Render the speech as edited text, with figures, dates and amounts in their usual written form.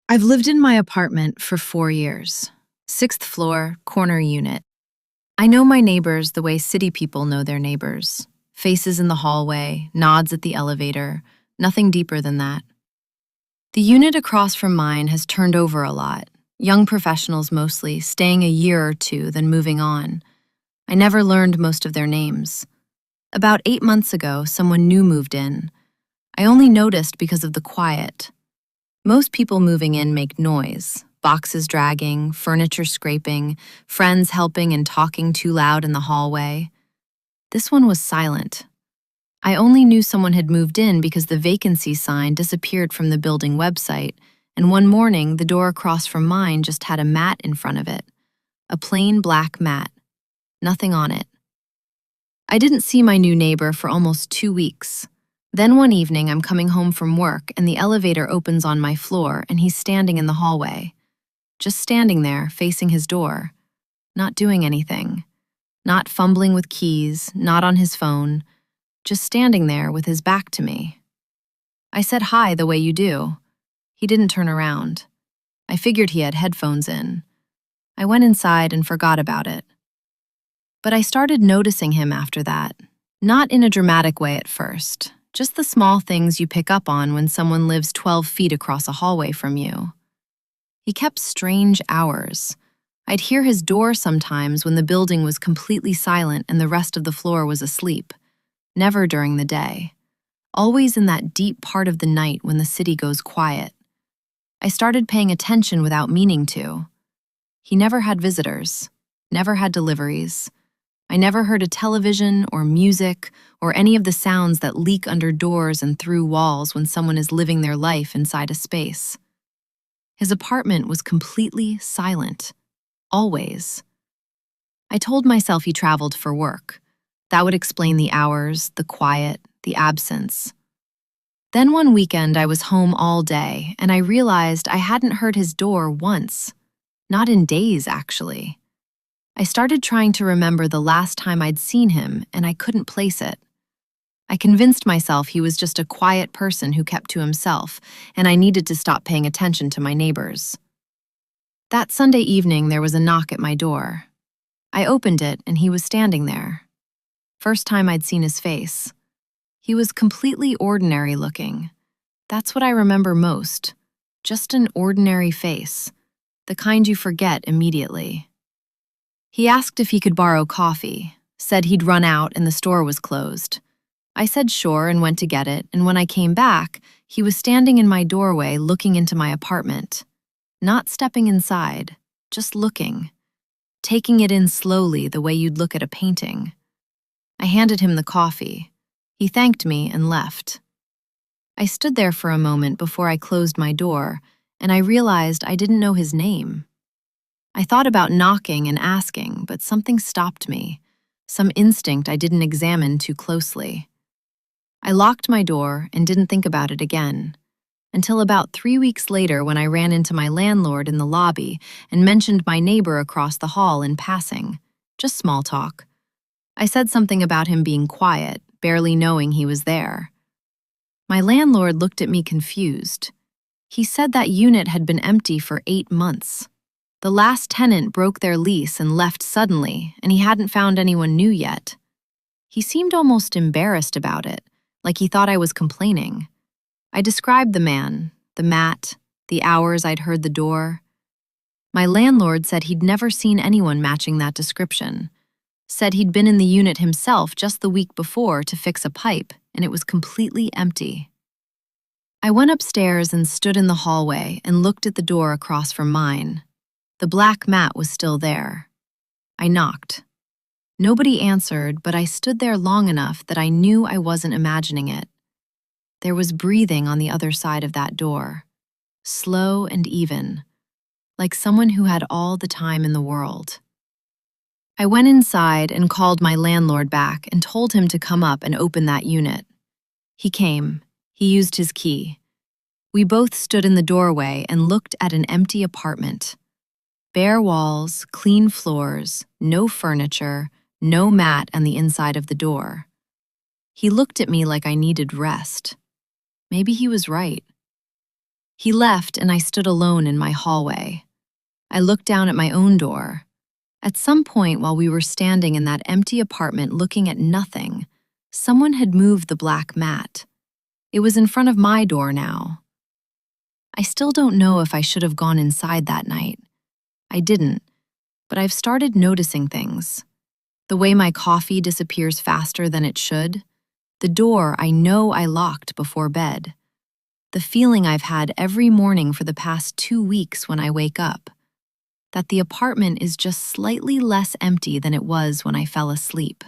I've lived in my apartment for 4 years. Sixth floor, corner unit. I know my neighbors the way city people know their neighbors. Faces in the hallway, nods at the elevator, nothing deeper than that. The unit across from mine has turned over a lot. Young professionals mostly, staying a year or two, then moving on. I never learned most of their names. About 8 months ago, someone new moved in. I only noticed because of the quiet. Most people moving in make noise, boxes dragging, furniture scraping, friends helping and talking too loud in the hallway. This one was silent. I only knew someone had moved in because the vacancy sign disappeared from the building website, and one morning the door across from mine just had a mat in front of it. A plain black mat. Nothing on it. I didn't see my new neighbor for almost 2 weeks. Then one evening, I'm coming home from work and the elevator opens on my floor and he's standing in the hallway. Just standing there, facing his door. Not doing anything. Not fumbling with keys, not on his phone. Just standing there with his back to me. I said hi the way you do. He didn't turn around. I figured he had headphones in. I went inside and forgot about it. But I started noticing him after that. Not in a dramatic way at first. Just the small things you pick up on when someone lives 12 feet across a hallway from you. He kept strange hours. I'd hear his door sometimes when the building was completely silent and the rest of the floor was asleep. Never during the day. Always in that deep part of the night when the city goes quiet. I started paying attention without meaning to. He never had visitors. Never had deliveries. I never heard a television or music or any of the sounds that leak under doors and through walls when someone is living their life inside a space. His apartment was completely silent. Always. I told myself he traveled for work. That would explain the hours, the quiet, the absence. Then one weekend I was home all day and I realized I hadn't heard his door once. Not in days, actually. I started trying to remember the last time I'd seen him, and I couldn't place it. I convinced myself he was just a quiet person who kept to himself, and I needed to stop paying attention to my neighbors. That Sunday evening, there was a knock at my door. I opened it, and he was standing there. First time I'd seen his face. He was completely ordinary looking. That's what I remember most. Just an ordinary face. The kind you forget immediately. He asked if he could borrow coffee, said he'd run out and the store was closed. I said sure and went to get it, and when I came back, he was standing in my doorway looking into my apartment. Not stepping inside, just looking. Taking it in slowly the way you'd look at a painting. I handed him the coffee. He thanked me and left. I stood there for a moment before I closed my door, and I realized I didn't know his name. I thought about knocking and asking, but something stopped me. Some instinct I didn't examine too closely. I locked my door and didn't think about it again. Until about 3 weeks later when I ran into my landlord in the lobby and mentioned my neighbor across the hall in passing. Just small talk. I said something about him being quiet, barely knowing he was there. My landlord looked at me confused. He said that unit had been empty for 8 months. The last tenant broke their lease and left suddenly, and he hadn't found anyone new yet. He seemed almost embarrassed about it, like he thought I was complaining. I described the man, the mat, the hours I'd heard the door. My landlord said he'd never seen anyone matching that description. Said he'd been in the unit himself just the week before to fix a pipe, and it was completely empty. I went upstairs and stood in the hallway and looked at the door across from mine. The black mat was still there. I knocked. Nobody answered, but I stood there long enough that I knew I wasn't imagining it. There was breathing on the other side of that door. Slow and even. Like someone who had all the time in the world. I went inside and called my landlord back and told him to come up and open that unit. He came. He used his key. We both stood in the doorway and looked at an empty apartment. Bare walls, clean floors, no furniture, no mat on the inside of the door. He looked at me like I needed rest. Maybe he was right. He left, and I stood alone in my hallway. I looked down at my own door. At some point while we were standing in that empty apartment looking at nothing, someone had moved the black mat. It was in front of my door now. I still don't know if I should have gone inside that night. I didn't, but I've started noticing things. The way my coffee disappears faster than it should. The door I know I locked before bed. The feeling I've had every morning for the past 2 weeks when I wake up. That the apartment is just slightly less empty than it was when I fell asleep.